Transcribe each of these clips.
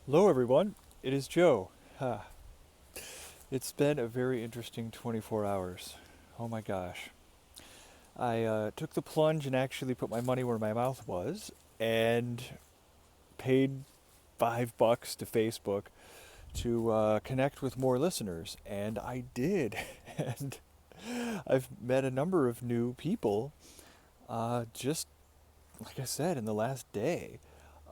Hello, everyone. It is Joe. It's been a very interesting 24 hours. Oh my gosh. I took the plunge and actually put my money where my mouth was and paid $5 to Facebook to connect with more listeners. And I did. And I've met a number of new people just, like I said, in the last day.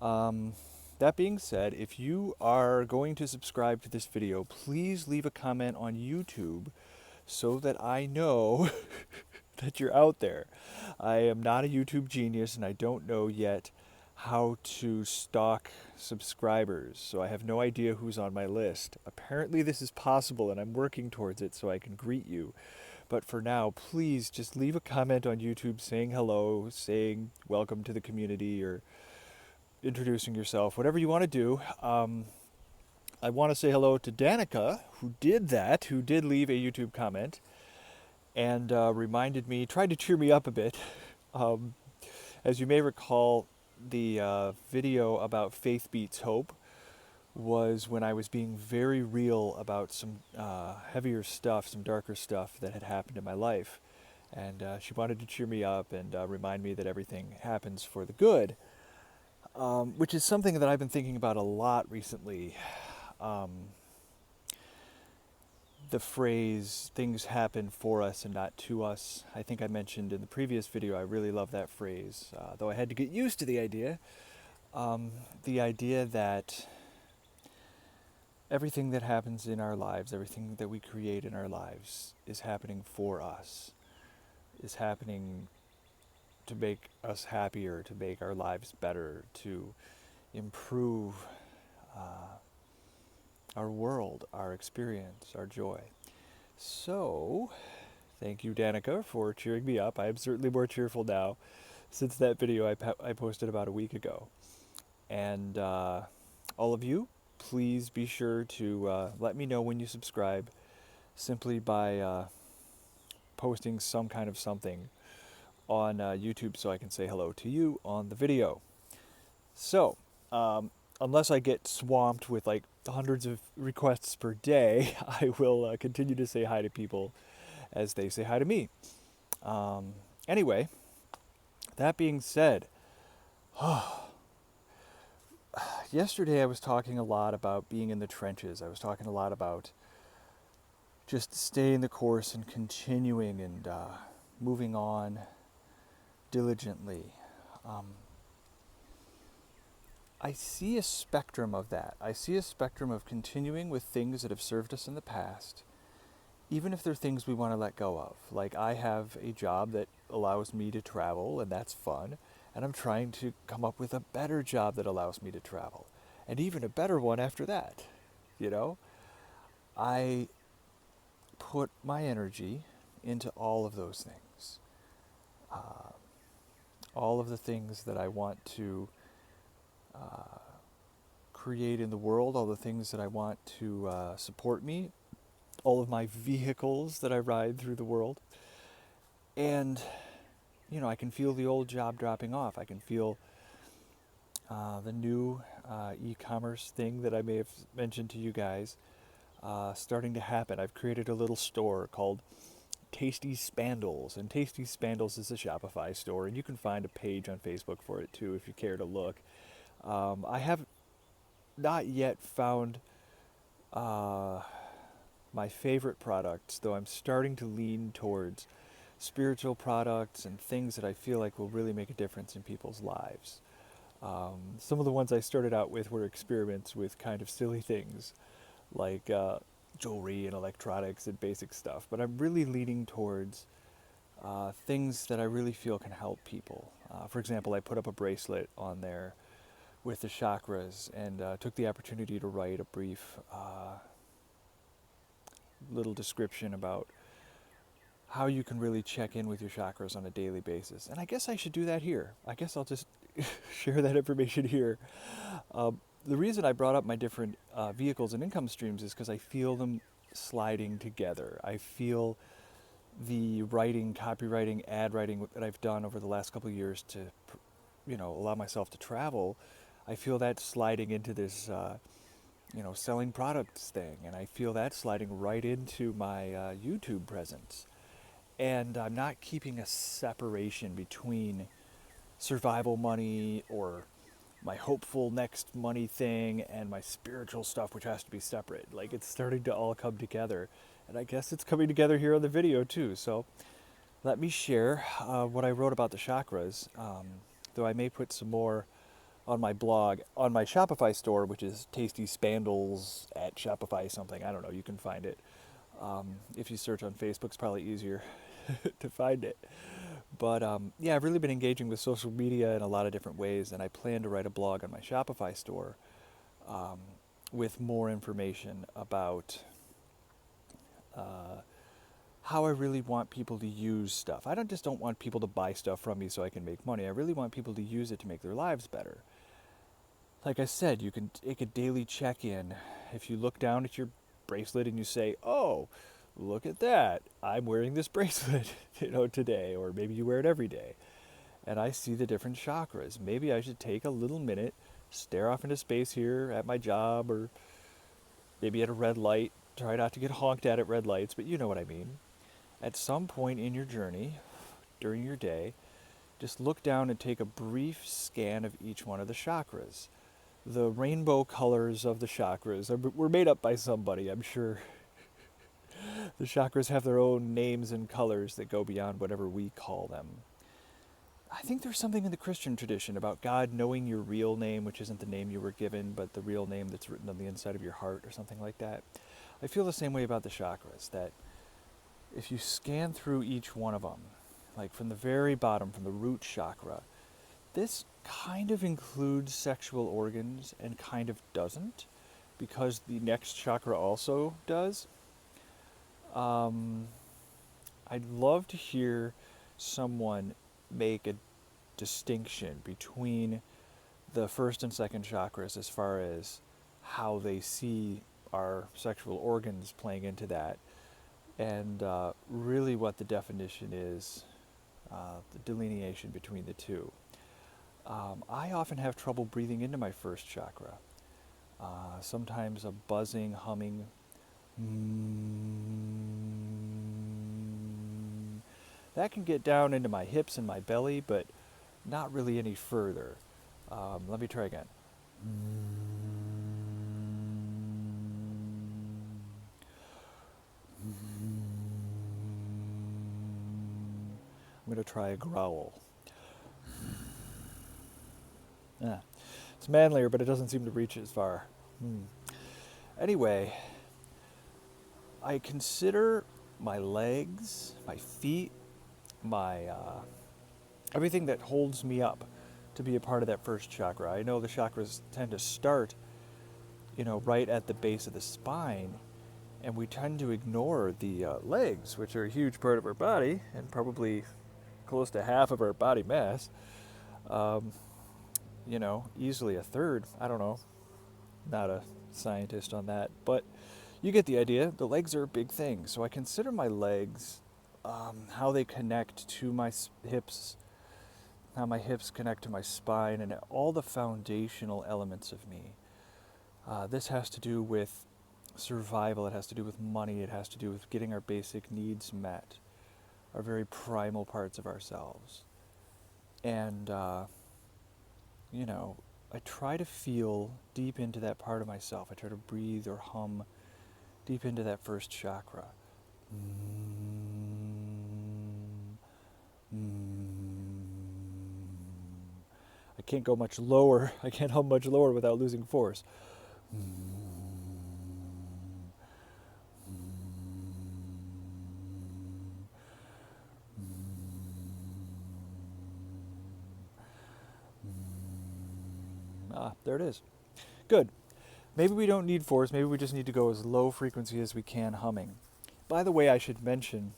Um, that being said, if you are going to subscribe to this video, please leave a comment on YouTube so that I know that you're out there. I am not a YouTube genius and I don't know yet how to stalk subscribers, so I have no idea who's on my list. Apparently, this is possible and I'm working towards it so I can greet you. But for now, please just leave a comment on YouTube saying hello, saying welcome to the community, or introducing yourself, whatever you want to do. I want to say hello to Danica, who did that, who did leave a YouTube comment and reminded me, tried to cheer me up a bit. Um, as you may recall, the video about Faith Beats Hope was when I was being very real about some heavier stuff, some darker stuff that had happened in my life. And she wanted to cheer me up and remind me that everything happens for the good, which is something that I've been thinking about a lot recently. Um, the phrase, things happen for us and not to us. I think I mentioned in the previous video, I really love that phrase, though I had to get used to the idea. The idea that everything that happens in our lives, everything that we create in our lives, is happening for us, is happening to make us happier, to make our lives better, to improve our world, our experience, our joy. So, thank you, Danica, for cheering me up. I am certainly more cheerful now since that video I posted about a week ago. And all of you, please be sure to let me know when you subscribe simply by posting some kind of something on YouTube so I can say hello to you on the video. So, unless I get swamped with like hundreds of requests per day, I will continue to say hi to people as they say hi to me. Anyway, that being said, yesterday I was talking a lot about being in the trenches. I was talking a lot about just staying the course and continuing and moving on diligently. I see a spectrum of that. I see a spectrum of continuing with things that have served us in the past, even if they're things we want to let go of. Like, I have a job that allows me to travel, and that's fun, and I'm trying to come up with a better job that allows me to travel, and even a better one after that. You know, I put my energy into all of those things. All of the things that I want to create in the world, all the things that I want to support me, all of my vehicles that I ride through the world. And, you know, I can feel the old job dropping off. I can feel the new e-commerce thing that I may have mentioned to you guys starting to happen. I've created a little store called Tasty Spandles, and Tasty Spandles is a Shopify store, and you can find a page on Facebook for it too if you care to look. I have not yet found my favorite products, though I'm starting to lean towards spiritual products and things that I feel like will really make a difference in people's lives. Some of the ones I started out with were experiments with kind of silly things like jewelry and electronics and basic stuff, but I'm really leaning towards things that I really feel can help people. For example, I put up a bracelet on there with the chakras and took the opportunity to write a brief little description about how you can really check in with your chakras on a daily basis. And I guess I should do that here. I guess I'll just share that information here. The reason I brought up my different vehicles and income streams is because I feel them sliding together. I feel the writing, copywriting, ad writing that I've done over the last couple of years to, allow myself to travel. I feel that sliding into this selling products thing, and I feel that sliding right into my YouTube presence. And I'm not keeping a separation between survival money or my hopeful next money thing and my spiritual stuff, which has to be separate. Like, it's starting to all come together. And I guess it's coming together here on the video too. So let me share what I wrote about the chakras, though I may put some more on my blog, on my Shopify store, which is Tasty Spandles at Shopify something. I don't know, you can find it. If you search on Facebook, it's probably easier to find it. But yeah, I've really been engaging with social media in a lot of different ways, and I plan to write a blog on my Shopify store um, with more information about how I really want people to use stuff. I don't want people to buy stuff from me so I can make money. I really want people to use it to make their lives better. Like I said, you can take a daily check-in. If you look down at your bracelet and you say, "Oh, look at that. I'm wearing this bracelet, today," or maybe you wear it every day. And I see the different chakras. Maybe I should take a little minute, stare off into space here at my job, or maybe at a red light. Try not to get honked at red lights, but you know what I mean. At some point in your journey, during your day, just look down and take a brief scan of each one of the chakras. The rainbow colors of the chakras were made up by somebody, I'm sure. The chakras have their own names and colors that go beyond whatever we call them. I think there's something in the Christian tradition about God knowing your real name, which isn't the name you were given, but the real name that's written on the inside of your heart or something like that. I feel the same way about the chakras, that if you scan through each one of them, like from the very bottom, from the root chakra, this kind of includes sexual organs and kind of doesn't, because the next chakra also does. I'd love to hear someone make a distinction between the first and second chakras as far as how they see our sexual organs playing into that, and really what the definition is, the delineation between the two. I often have trouble breathing into my first chakra. Sometimes a buzzing, humming, that can get down into my hips and my belly, but not really any further. Let me try again. I'm going to try a growl. It's manlier, but it doesn't seem to reach as far. Anyway, I consider my legs, my feet, my everything that holds me up to be a part of that first chakra. I know the chakras tend to start, right at the base of the spine, and we tend to ignore the legs, which are a huge part of our body and probably close to half of our body mass. Easily a third. I don't know. Not a scientist on that, but you get the idea. The legs are a big thing. So I consider my legs, how they connect to my hips, how my hips connect to my spine, and all the foundational elements of me. This has to do with survival. It has to do with money. It has to do with getting our basic needs met, our very primal parts of ourselves. And, I try to feel deep into that part of myself. I try to breathe or hum deep into that first chakra. I can't go much lower. I can't hum much lower without losing force. There it is. Good. Maybe we don't need force. Maybe we just need to go as low frequency as we can humming. By the way, I should mention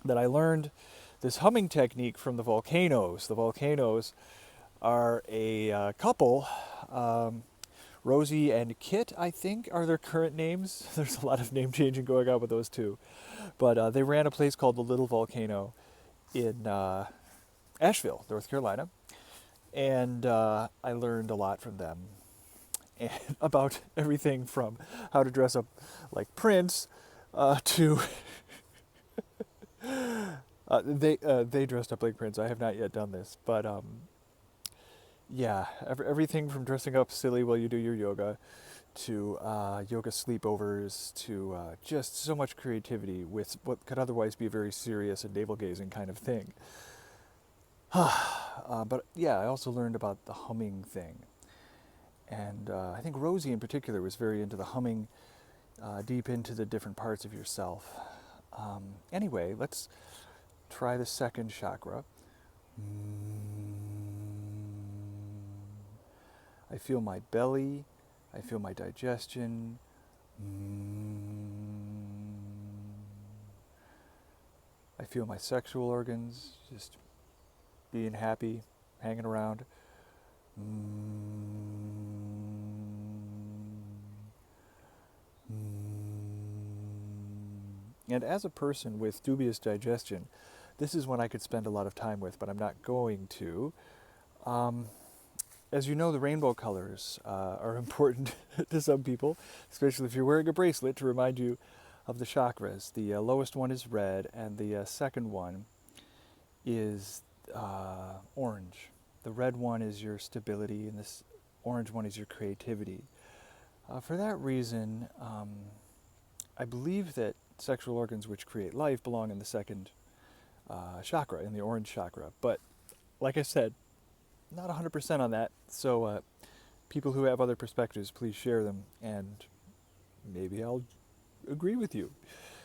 that I learned this humming technique from the volcanoes. The volcanoes are a couple. Rosie and Kit, I think, are their current names. There's a lot of name changing going on with those two. But they ran a place called the Little Volcano in Asheville, North Carolina. And I learned a lot from them. and about everything from how to dress up like Prince to they dressed up like Prince. I have not yet done this, but yeah, everything from dressing up silly while you do your yoga to yoga sleepovers to just so much creativity with what could otherwise be a very serious and navel-gazing kind of thing. But yeah, I also learned about the humming thing. And I think Rosie in particular was very into the humming deep into the different parts of yourself. Anyway, let's try the second chakra. I feel my belly. I feel my digestion. I feel my sexual organs just being happy, hanging around. And as a person with dubious digestion, this is one I could spend a lot of time with, but I'm not going to. As you know, the rainbow colors are important to some people, especially if you're wearing a bracelet to remind you of the chakras. The lowest one is red, and the second one is orange. The red one is your stability, and this orange one is your creativity. For that reason, I believe that sexual organs which create life belong in the second chakra, in the orange chakra. But like I said, not 100% on that. So people who have other perspectives, please share them, and maybe I'll agree with you.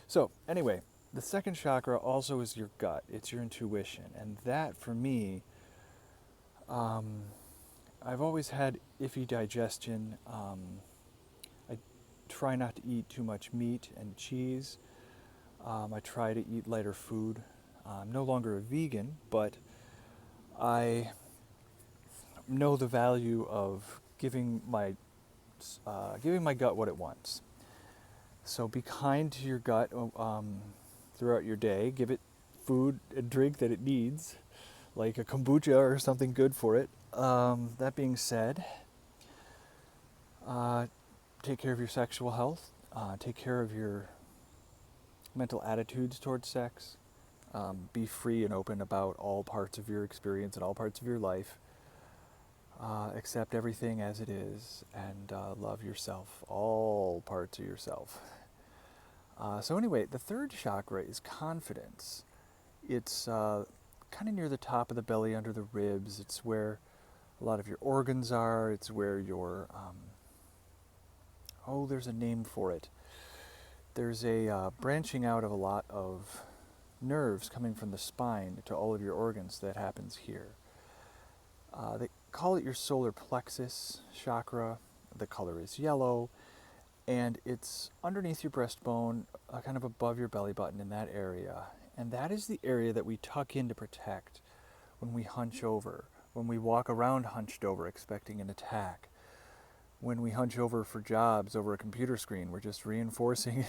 So anyway, the second chakra also is your gut. It's your intuition. And that, for me, I've always had iffy digestion. I try not to eat too much meat and cheese. I try to eat lighter food. I'm no longer a vegan, but I know the value of giving my gut what it wants. So be kind to your gut throughout your day. Give it food and drink that it needs, like a kombucha or something good for it. That being said, take care of your sexual health. Take care of your mental attitudes towards sex. Be free and open about all parts of your experience and all parts of your life. Accept everything as it is, and love yourself, all parts of yourself. So anyway, the third chakra is confidence. It's kind of near the top of the belly, under the ribs. It's where a lot of your organs are. It's where your, there's a name for it. There's a branching out of a lot of nerves coming from the spine to all of your organs that happens here. They call it your solar plexus chakra. The color is yellow, and it's underneath your breastbone, kind of above your belly button in that area. And that is the area that we tuck in to protect when we hunch over, when we walk around hunched over expecting an attack. When we hunch over for jobs over a computer screen, we're just reinforcing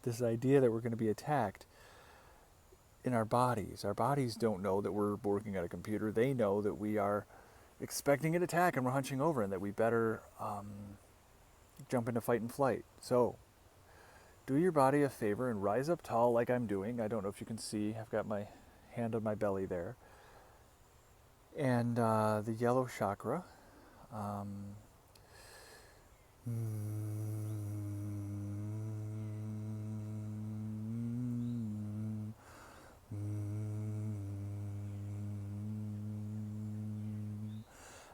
this idea that we're going to be attacked in our bodies. Our bodies don't know that we're working at a computer. They know that we are expecting an attack and we're hunching over, and that we better jump into fight and flight. So do your body a favor and rise up tall like I'm doing. I don't know if you can see. I've got my hand on my belly there. And the yellow chakra.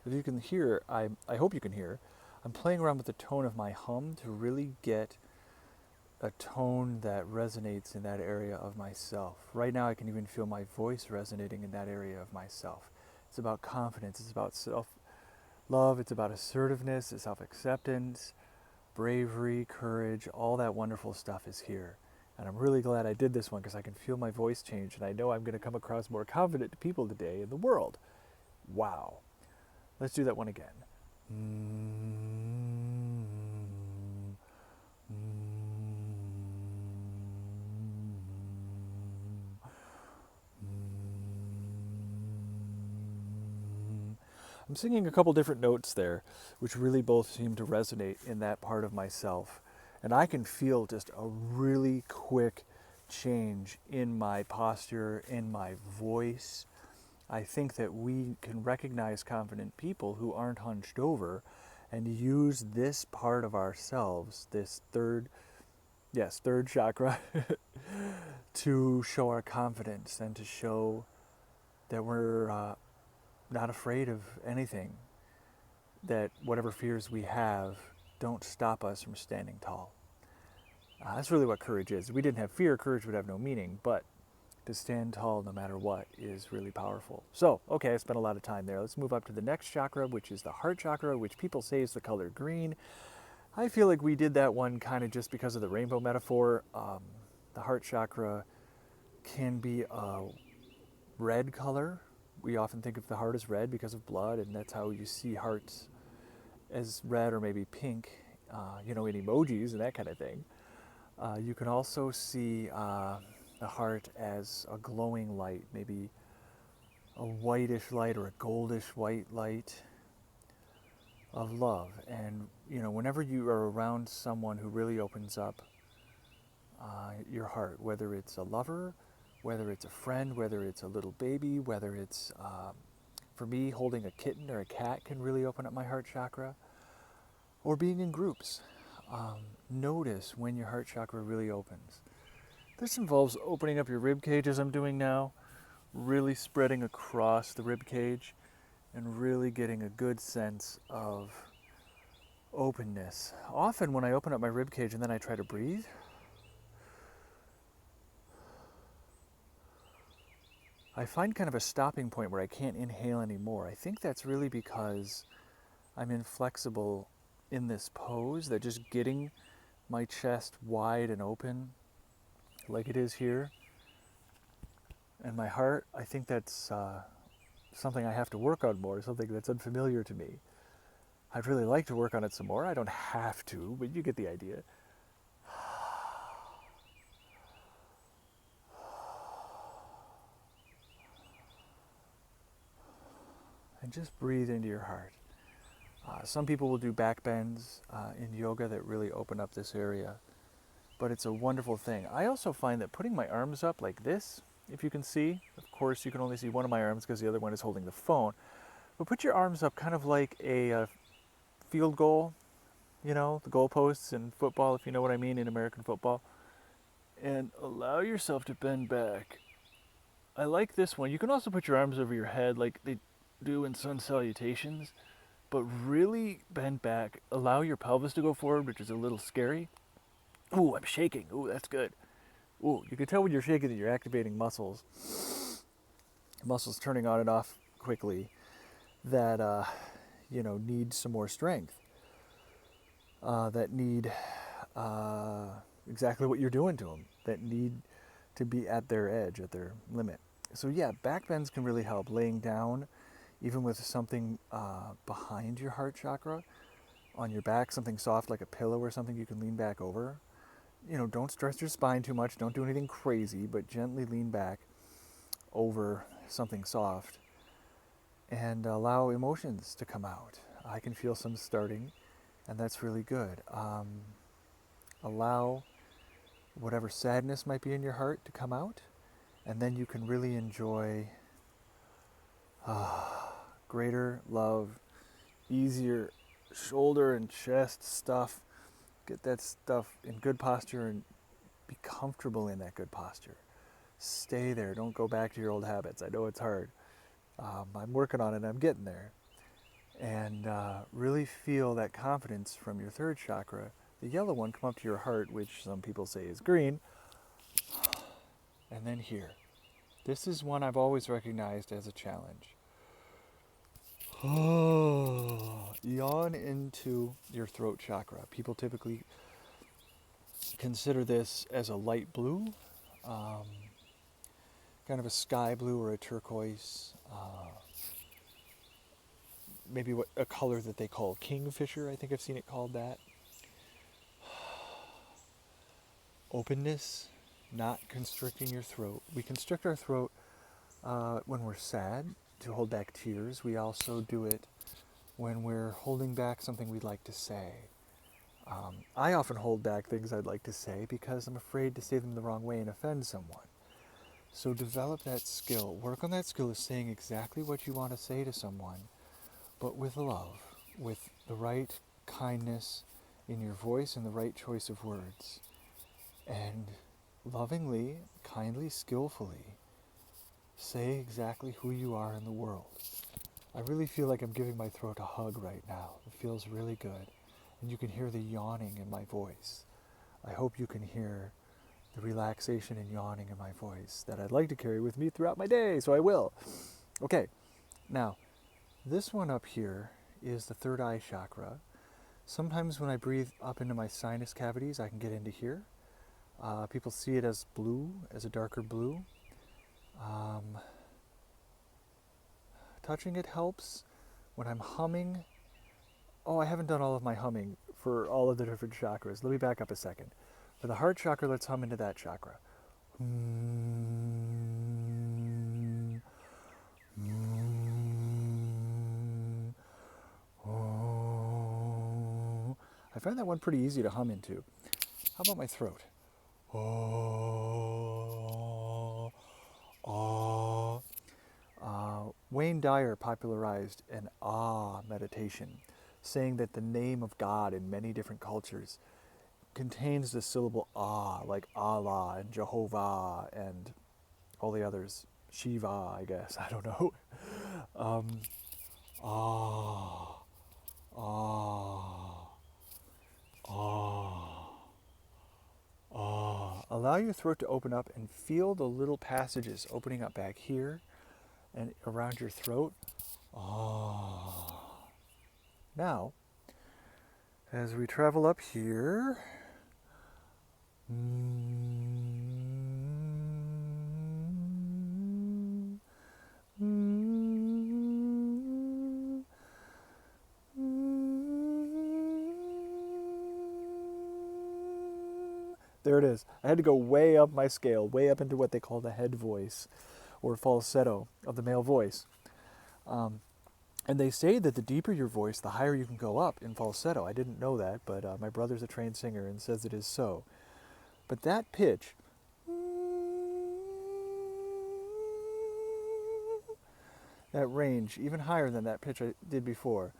If you can hear, I hope you can hear, I'm playing around with the tone of my hum to really get a tone that resonates in that area of myself. Right now I can even feel my voice resonating in that area of myself. It's about confidence, it's about self-love, it's about assertiveness, it's self-acceptance, bravery, courage, all that wonderful stuff is here. And I'm really glad I did this one because I can feel my voice change, and I know I'm going to come across more confident to people today in the world. Wow. Let's do that one again. I'm I'm singing a couple different notes there, which really both seem to resonate in that part of myself. And I can feel just a really quick change in my posture, in my voice. I think that we can recognize confident people who aren't hunched over and use this part of ourselves, this third chakra, to show our confidence and to show that we're not afraid of anything, that whatever fears we have don't stop us from standing tall. That's really what courage is. If we didn't have fear, courage would have no meaning, but to stand tall no matter what is really powerful. So, okay, I spent a lot of time there. Let's move up to the next chakra, which is the heart chakra, which people say is the color green. I feel like we did that one kind of just because of the rainbow metaphor. The heart chakra can be a red color. We often think of the heart as red because of blood, and that's how you see hearts as red or maybe pink, in emojis and that kind of thing. You can also see the heart as a glowing light, maybe a whitish light or a goldish white light of love. And, whenever you are around someone who really opens up your heart, whether it's a lover, whether it's a friend, whether it's a little baby, whether it's, for me, holding a kitten or a cat can really open up my heart chakra, or being in groups. Notice when your heart chakra really opens. This involves opening up your rib cage as I'm doing now, really spreading across the rib cage, and really getting a good sense of openness. Often when I open up my rib cage and then I try to breathe, I find kind of a stopping point where I can't inhale anymore. I think that's really because I'm inflexible in this pose, that just getting my chest wide and open like it is here, and my heart, I think that's something I have to work on more, something that's unfamiliar to me. I'd really like to work on it some more. I don't have to, but you get the idea. And just breathe into your heart. Some people will do back bends in yoga that really open up this area, but it's a wonderful thing. I also find that putting my arms up like this, if you can see, of course you can only see one of my arms because the other one is holding the phone, but put your arms up kind of like a field goal, the goalposts in football, if you know what I mean, in American football, and allow yourself to bend back. I like this one. You can also put your arms over your head like they do in sun salutations, but really bend back. Allow your pelvis to go forward, which is a little scary. Ooh, I'm shaking. Ooh, that's good. Ooh, you can tell when you're shaking that you're activating muscles turning on and off quickly that, need some more strength, that need exactly what you're doing to them, that need to be at their edge, at their limit. So yeah, back bends can really help. Laying down, even with something behind your heart chakra, on your back, something soft like a pillow or something you can lean back over. Don't stress your spine too much, don't do anything crazy, but gently lean back over something soft and allow emotions to come out. I can feel some starting, and that's really good. Allow whatever sadness might be in your heart to come out, and then you can really enjoy greater love, easier shoulder and chest stuff. Get that stuff in good posture and be comfortable in that good posture. Stay there. Don't go back to your old habits. I know it's hard. I'm working on it. I'm getting there. And really feel that confidence from your third chakra, the yellow one, come up to your heart, which some people say is green. And then here. This is one I've always recognized as a challenge. Yawn into your throat chakra. People typically consider this as a light blue, kind of a sky blue or a turquoise, maybe a color that they call kingfisher. I think I've seen it called that. Openness, not constricting your throat. We constrict our throat when we're sad to hold back tears. We also do it when we're holding back something we'd like to say. I often hold back things I'd like to say because I'm afraid to say them the wrong way and offend someone. So develop that skill. Work on that skill of saying exactly what you want to say to someone, but with love, with the right kindness in your voice and the right choice of words. And lovingly, kindly, skillfully say exactly who you are in the world. I really feel like I'm giving my throat a hug right now. It feels really good. And you can hear the yawning in my voice. I hope you can hear the relaxation and yawning in my voice that I'd like to carry with me throughout my day, so I will. Okay, now, this one up here is the third eye chakra. Sometimes when I breathe up into my sinus cavities, I can get into here. People see it as blue, as a darker blue. Touching it helps. When I'm humming, I haven't done all of my humming for all of the different chakras. Let me back up a second. For the heart chakra, let's hum into that chakra. I find that one pretty easy to hum into. How about my throat? Wayne Dyer popularized an ah meditation, saying that the name of God in many different cultures contains the syllable ah, like Allah and Jehovah and all the others. Shiva, I guess. I don't know. Ah, ah, ah, ah. Allow your throat to open up and feel the little passages opening up back here and around your throat. Ah. Now, as we travel up here, there it is. I had to go way up my scale, way up into what they call the head voice or falsetto of the male voice. And they say that the deeper your voice, the higher you can go up in falsetto. I didn't know that, but my brother's a trained singer and says it is so. But that pitch, that range, even higher than that pitch I did before,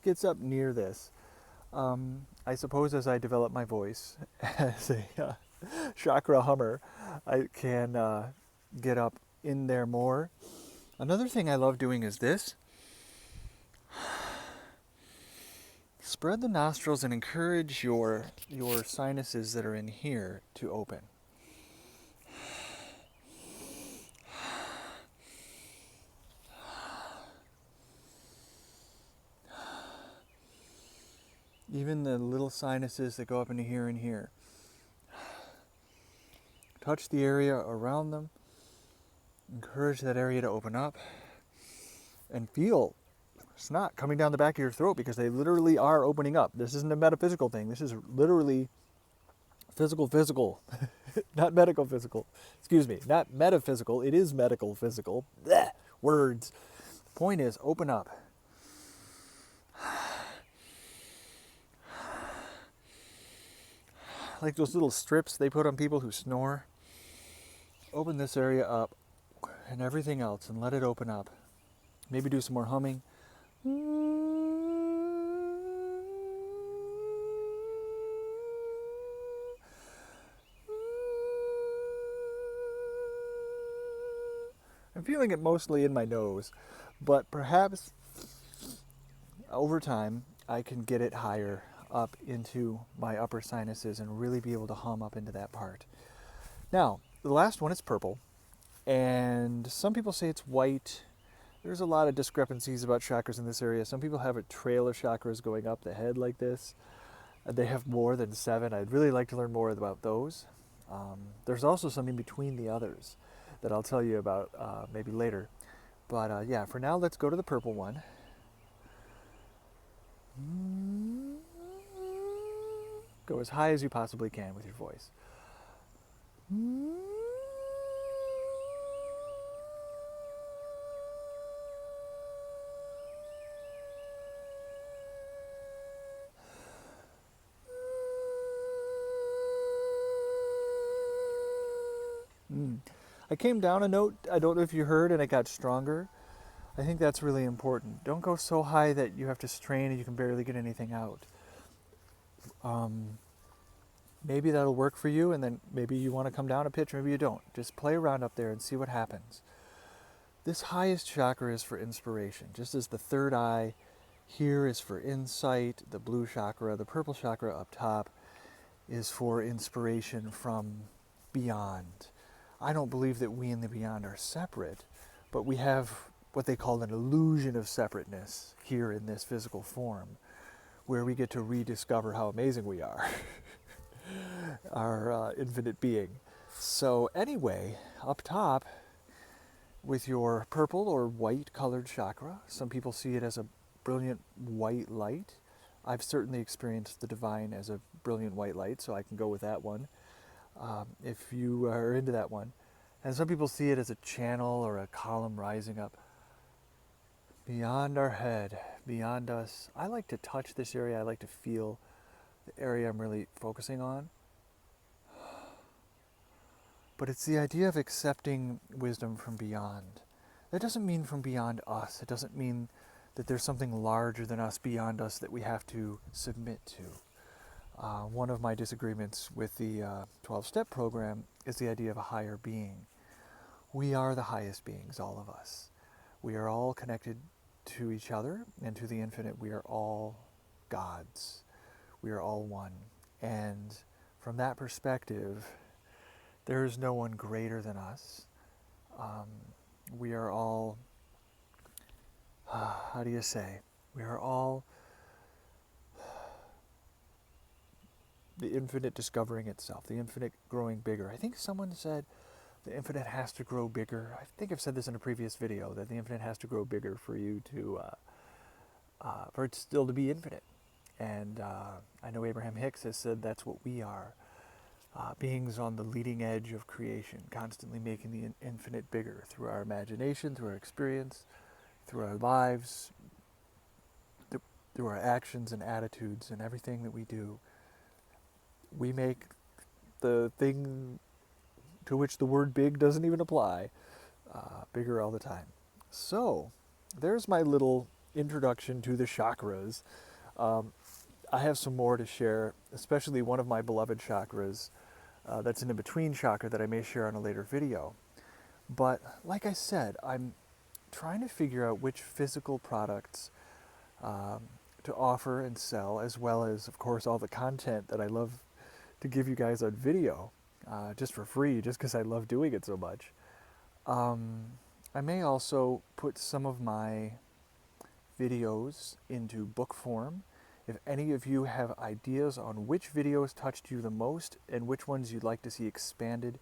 gets up near this. I suppose as I develop my voice as a chakra hummer, I can get up in there more. Another thing I love doing is this. Spread the nostrils and encourage your sinuses that are in here to open. Even the little sinuses that go up into here and here. Touch the area around them. Encourage that area to open up. And feel snot coming down the back of your throat because they literally are opening up. This isn't a metaphysical thing. This is literally physical. Not medical physical. Excuse me. Not metaphysical. It is medical physical. Blech, words. The point is, open up. Like those little strips they put on people who snore. Open this area up and everything else and let it open up. Maybe do some more humming. I'm feeling it mostly in my nose, but perhaps over time I can get it higher up into my upper sinuses and really be able to hum up into that part. Now, the last one is purple, and some people say it's white. There's a lot of discrepancies about chakras in this area. Some people have a trail of chakras going up the head like this. They have more than 7. I'd really like to learn more about those. There's also some in between the others that I'll tell you about maybe later. But yeah, for now, let's go to the purple one. Go as high as you possibly can with your voice. I came down a note, I don't know if you heard, and it got stronger. I think that's really important. Don't go so high that you have to strain and you can barely get anything out. Maybe that'll work for you, and then maybe you want to come down a pitch, maybe you don't. Just play around up there and see what happens. This highest chakra is for inspiration, just as the third eye here is for insight, the blue chakra, the purple chakra up top is for inspiration from beyond. I don't believe that we and the beyond are separate, but we have what they call an illusion of separateness here in this physical form, where we get to rediscover how amazing we are, our infinite being. So anyway, up top, with your purple or white colored chakra, some people see it as a brilliant white light. I've certainly experienced the divine as a brilliant white light, so I can go with that one. If you are into that one. And some people see it as a channel or a column rising up beyond our head, beyond us. I like to touch this area. I like to feel the area I'm really focusing on. But it's the idea of accepting wisdom from beyond. That doesn't mean from beyond us. It doesn't mean that there's something larger than us beyond us that we have to submit to. One of my disagreements with the 12-step program is the idea of a higher being. We are the highest beings, all of us. We are all connected to each other and to the infinite. We are all gods. We are all one. And from that perspective, there is no one greater than us. We are all, how do you say? We are all the infinite discovering itself, the infinite growing bigger. I think someone said the infinite has to grow bigger. I think I've said this in a previous video, that the infinite has to grow bigger for you to, for it still to be infinite. And I know Abraham Hicks has said that's what we are. Beings on the leading edge of creation, constantly making the infinite bigger through our imagination, through our experience, through our lives, through our actions and attitudes and everything that we do. We make the thing to which the word big doesn't even apply bigger all the time. So there's my little introduction to the chakras. I have some more to share, especially one of my beloved chakras that's an in-between chakra that I may share on a later video. But like I said, I'm trying to figure out which physical products to offer and sell, as well as, of course, all the content that I love to give you guys on video, just for free, just because I love doing it so much. I may also put some of my videos into book form. If any of you have ideas on which videos touched you the most and which ones you'd like to see expanded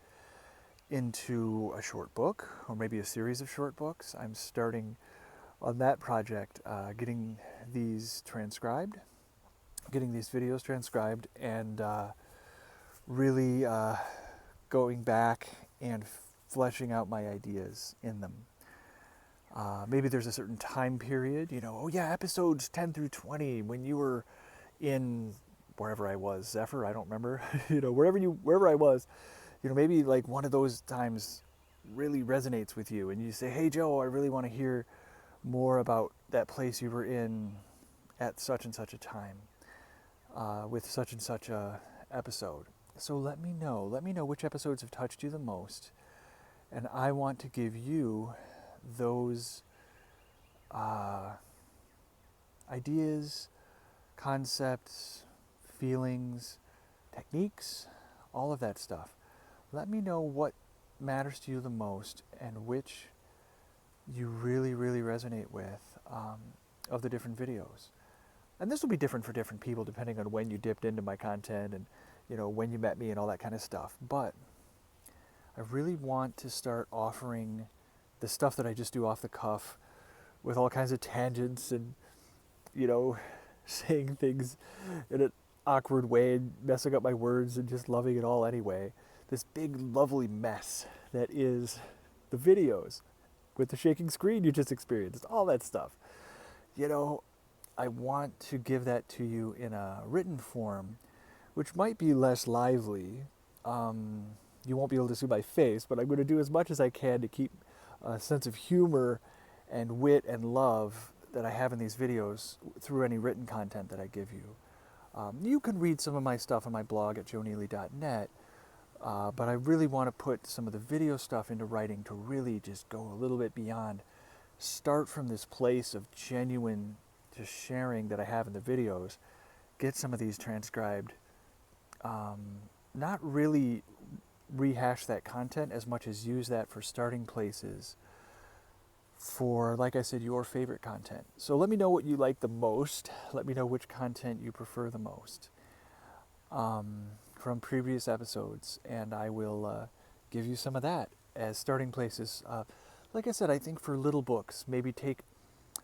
into a short book or maybe a series of short books, I'm starting on that project, getting these transcribed, getting these videos transcribed, and really going back and fleshing out my ideas in them. Maybe there's a certain time period, oh yeah, episodes 10 through 20, when you were in wherever I was, Zephyr, I don't remember, wherever I was, maybe like one of those times really resonates with you and you say, hey Joe, I really want to hear more about that place you were in at such and such a time, with such and such a episode. So let me know which episodes have touched you the most, and I want to give you those ideas, concepts, feelings, techniques, all of that stuff. Let me know what matters to you the most and which you really, really resonate with of the different videos. And this will be different for different people depending on when you dipped into my content and when you met me and all that kind of stuff. But I really want to start offering the stuff that I just do off the cuff with all kinds of tangents and, saying things in an awkward way and messing up my words and just loving it all anyway. this big lovely mess that is the videos with the shaking screen you just experienced, all that stuff. You know, I want to give that to you in a written form, which might be less lively. You won't be able to see my face, but I'm going to do as much as I can to keep a sense of humor and wit and love that I have in these videos through any written content that I give you. You can read some of my stuff on my blog at joeneely.net, but I really want to put some of the video stuff into writing to really just go a little bit beyond. Start from this place of genuine just sharing that I have in the videos. Get some of these transcribed. Not really rehash that content as much as use that for starting places for, like I said, your favorite content. So let me know what you like the most. Let me know which content you prefer the most from previous episodes, and I will give you some of that as starting places. Like I said, I think for little books, maybe take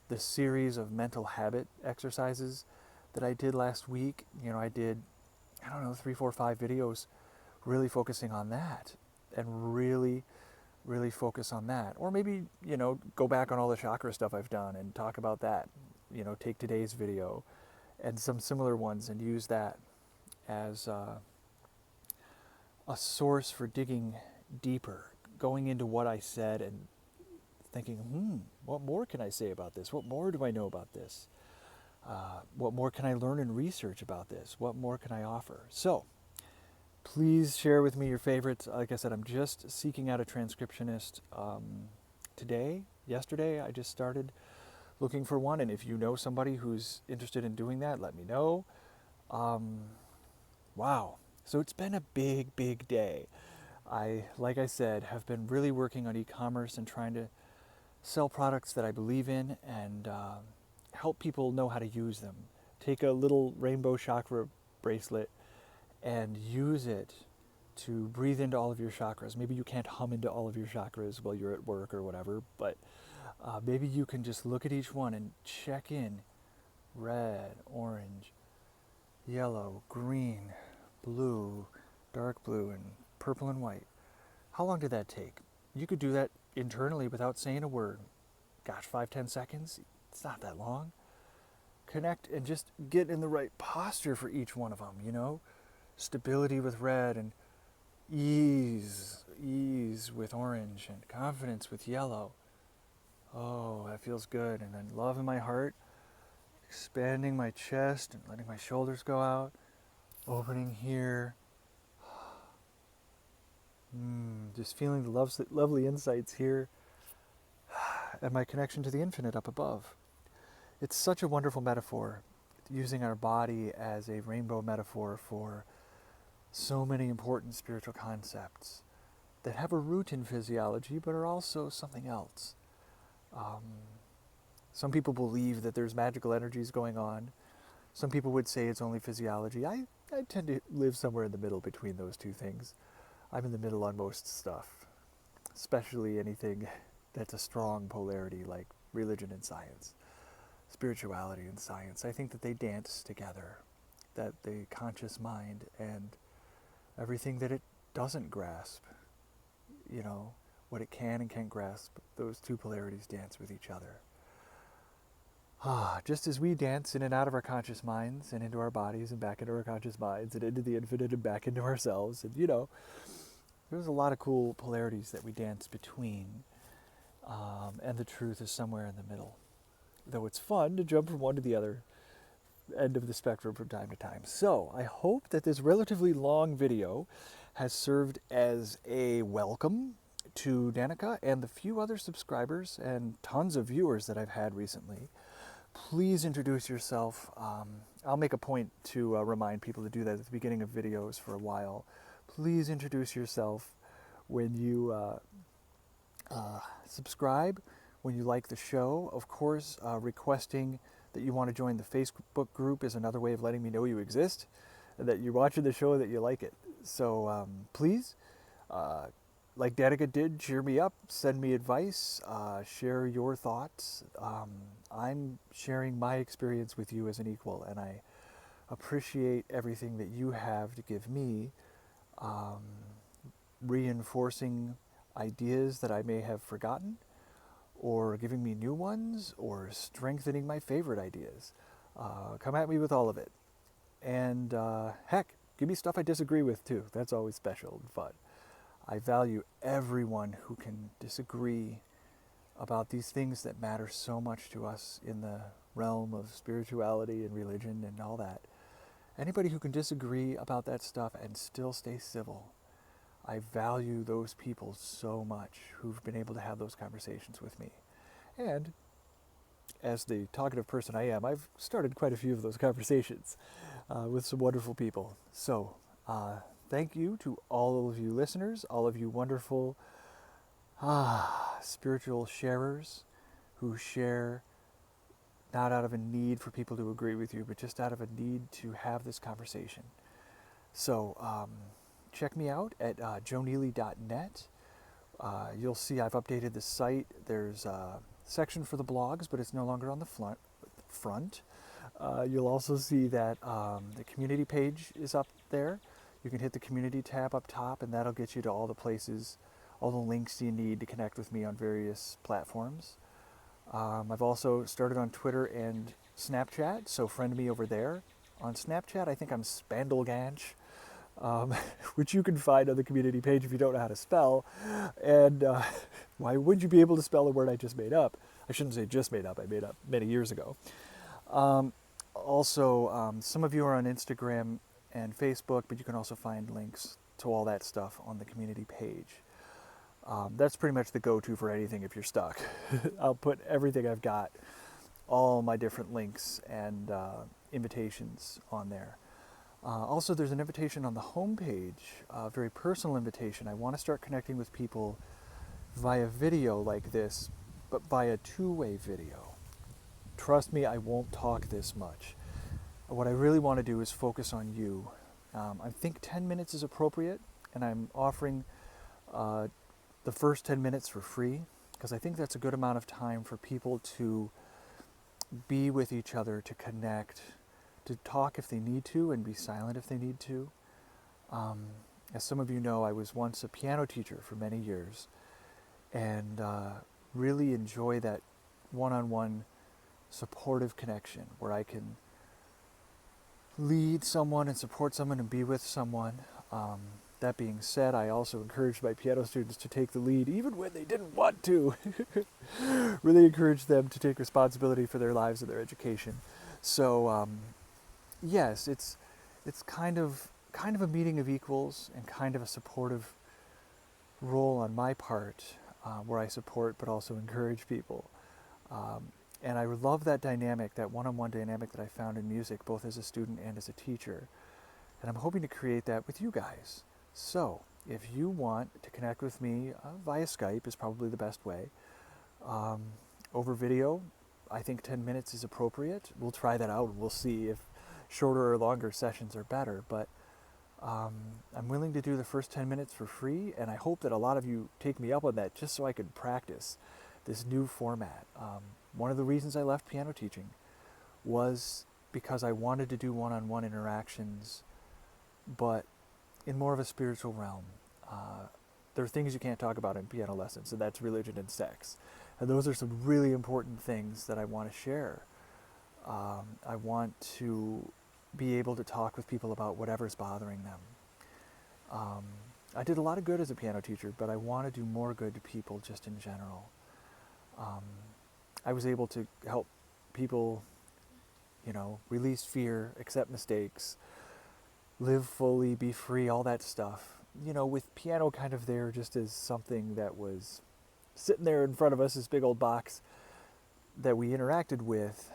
the series of mental habit exercises that I did last week. You know, I did, I don't know, 3, 4, 5 videos really focusing on that and really focus on that. Or maybe, you know, go back on all the chakra stuff I've done and talk about that. You know, take today's video and some similar ones and use that as a source for digging deeper, going into what I said and thinking, what more can I say about this? What more do I know about this? What more can I learn and research about this? What more can I offer? So, please share with me your favorites. Like I said, I'm just seeking out a transcriptionist yesterday. I just started looking for one, and if you know somebody who's interested in doing that, let me know. Wow. So it's been a big, big day. Like I said, have been really working on e-commerce and trying to sell products that I believe in and help people know how to use them. Take a little rainbow chakra bracelet and use it to breathe into all of your chakras. Maybe you can't hum into all of your chakras while you're at work or whatever, but maybe you can just look at each one and check in. Red, orange, yellow, green, blue, dark blue, and purple and white. How long did that take? You could do that internally without saying a word. Gosh, 5-10 seconds? It's not that long. Connect and just get in the right posture for each one of them, you know? Stability with red and ease with orange and confidence with yellow. Oh, that feels good. And then love in my heart, expanding my chest and letting my shoulders go out, opening here. Just feeling the lovely insights here and my connection to the infinite up above. It's such a wonderful metaphor, using our body as a rainbow metaphor for so many important spiritual concepts that have a root in physiology but are also something else. Some people believe that there's magical energies going on. Some people would say it's only physiology. I tend to live somewhere in the middle between those two things. I'm in the middle on most stuff, especially anything that's a strong polarity like religion and science, spirituality and science. I think that they dance together, that the conscious mind and everything that it doesn't grasp, you know, what it can and can't grasp, those two polarities dance with each other. Just as we dance in and out of our conscious minds and into our bodies and back into our conscious minds and into the infinite and back into ourselves, and you know, there's a lot of cool polarities that we dance between, and the truth is somewhere in the middle. Though it's fun to jump from one to the other end of the spectrum from time to time. So I hope that this relatively long video has served as a welcome to Danica and the few other subscribers and tons of viewers that I've had recently. Please introduce yourself. I'll make a point to remind people to do that at the beginning of videos for a while. Please introduce yourself when you subscribe, when you like the show. Of course, requesting that you want to join the Facebook group is another way of letting me know you exist, that you're watching the show, that you like it. So please, like Danica did, cheer me up, send me advice, share your thoughts. I'm sharing my experience with you as an equal, and I appreciate everything that you have to give me. reinforcing ideas that I may have forgotten, or giving me new ones, or strengthening my favorite ideas. Come at me with all of it. And heck, give me stuff I disagree with too. That's always special and fun. I value everyone who can disagree about these things that matter so much to us in the realm of spirituality and religion and all that. Anybody who can disagree about that stuff and still stay civil, I value those people so much who've been able to have those conversations with me. And as the talkative person I am, I've started quite a few of those conversations with some wonderful people. So thank you to all of you listeners, all of you wonderful spiritual sharers who share not out of a need for people to agree with you, but just out of a need to have this conversation. So check me out at joeneely.net. You'll see I've updated the site. There's a section for the blogs, but it's no longer on the front. You'll also see that the community page is up there. You can hit the community tab up top, and that'll get you to all the places, all the links you need to connect with me on various platforms. I've also started on Twitter and Snapchat, so friend me over there. On Snapchat, I think I'm Spandleganch, which you can find on the community page if you don't know how to spell. And why would you be able to spell a word I just made up? I shouldn't say just made up, I made up many years ago. Also, some of you are on Instagram and Facebook, but you can also find links to all that stuff on the community page. That's pretty much the go-to for anything if you're stuck. I'll put everything I've got, all my different links and invitations on there. Also, there's an invitation on the homepage, a very personal invitation. I want to start connecting with people via video like this, but via two-way video. Trust me, I won't talk this much. What I really want to do is focus on you. I think 10 minutes is appropriate, and I'm offering the first 10 minutes for free, because I think that's a good amount of time for people to be with each other, to connect, to talk if they need to, and be silent if they need to. As some of you know, I was once a piano teacher for many years, and really enjoy that one-on-one supportive connection where I can lead someone and support someone and be with someone. That being said, I also encouraged my piano students to take the lead even when they didn't want to. Really encouraged them to take responsibility for their lives and their education. So yes, it's kind of a meeting of equals and kind of a supportive role on my part, where I support but also encourage people. And I love that dynamic, that one-on-one dynamic that I found in music, both as a student and as a teacher. And I'm hoping to create that with you guys. So if you want to connect with me via Skype is probably the best way. Over video, I think 10 minutes is appropriate. We'll try that out and we'll see if shorter or longer sessions are better. But I'm willing to do the first 10 minutes for free, and I hope that a lot of you take me up on that just so I could practice this new format. One of the reasons I left piano teaching was because I wanted to do one-on-one interactions, but in more of a spiritual realm. There are things you can't talk about in piano lessons, and that's religion and sex. And those are some really important things that I want to share. I want to be able to talk with people about whatever's bothering them. I did a lot of good as a piano teacher, but I want to do more good to people just in general. I was able to help people, release fear, accept mistakes, live fully, be free, all that stuff. With piano kind of there just as something that was sitting there in front of us, this big old box that we interacted with.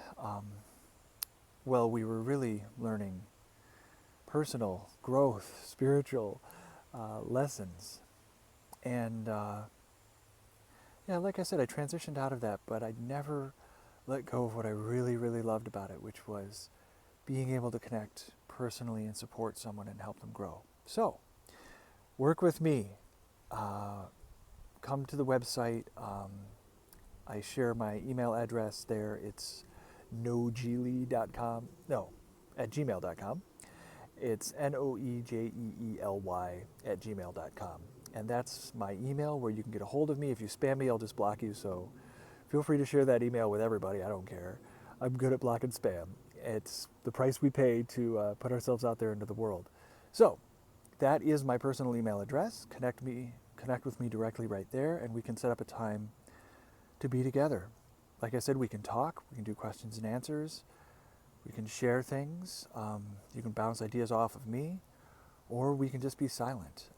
We were really learning personal growth, spiritual lessons. And like I said, I transitioned out of that, but I never let go of what I really, really loved about it, which was being able to connect personally and support someone and help them grow. So, work with me. Come to the website. I share my email address there. It's noejeely.com. No, at gmail.com. It's noejeely@gmail.com. And that's my email where you can get a hold of me. If you spam me, I'll just block you. So feel free to share that email with everybody. I don't care. I'm good at blocking spam. It's the price we pay to put ourselves out there into the world. So that is my personal email address. Connect with me directly right there, and we can set up a time to be together. Like I said, we can talk. We can do questions and answers. We can share things. You can bounce ideas off of me, or we can just be silent.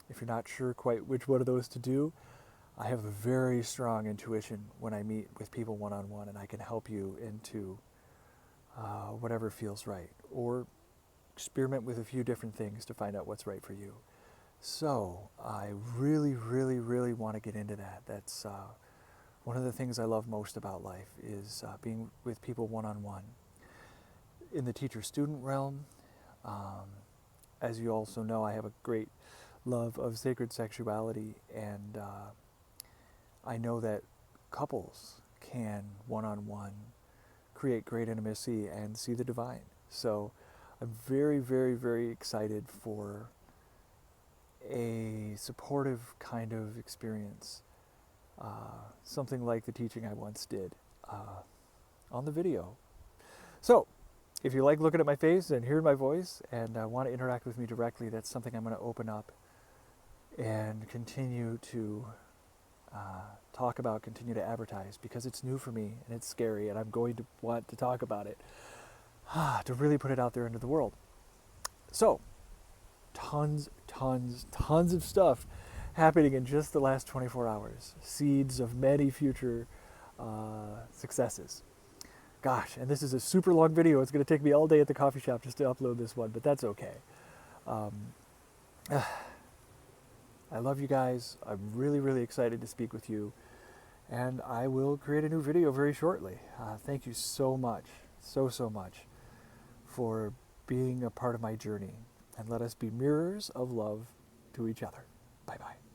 If you're not sure quite which one of those to do, I have a very strong intuition when I meet with people one-on-one, and I can help you into whatever feels right, or experiment with a few different things to find out what's right for you. So I really, really, really want to get into that. That's one of the things I love most about life is being with people one-on-one. In the teacher-student realm, as you also know, I have a great love of sacred sexuality, and I know that couples can one-on-one create great intimacy and see the divine. So I'm very, very, very excited for a supportive kind of experience, something like the teaching I once did on the video. So if you like looking at my face and hearing my voice and want to interact with me directly, that's something I'm going to open up and continue to talk about, continue to advertise, because it's new for me and it's scary, and I'm going to want to talk about it to really put it out there into the world. So tons of stuff happening in just the last 24 hours. Seeds of many future successes. Gosh, and this is a super long video. It's going to take me all day at the coffee shop just to upload this one, but that's okay. I love you guys. I'm really, really excited to speak with you, and I will create a new video very shortly. Thank you so much, so much for being a part of my journey, and let us be mirrors of love to each other. Bye-bye.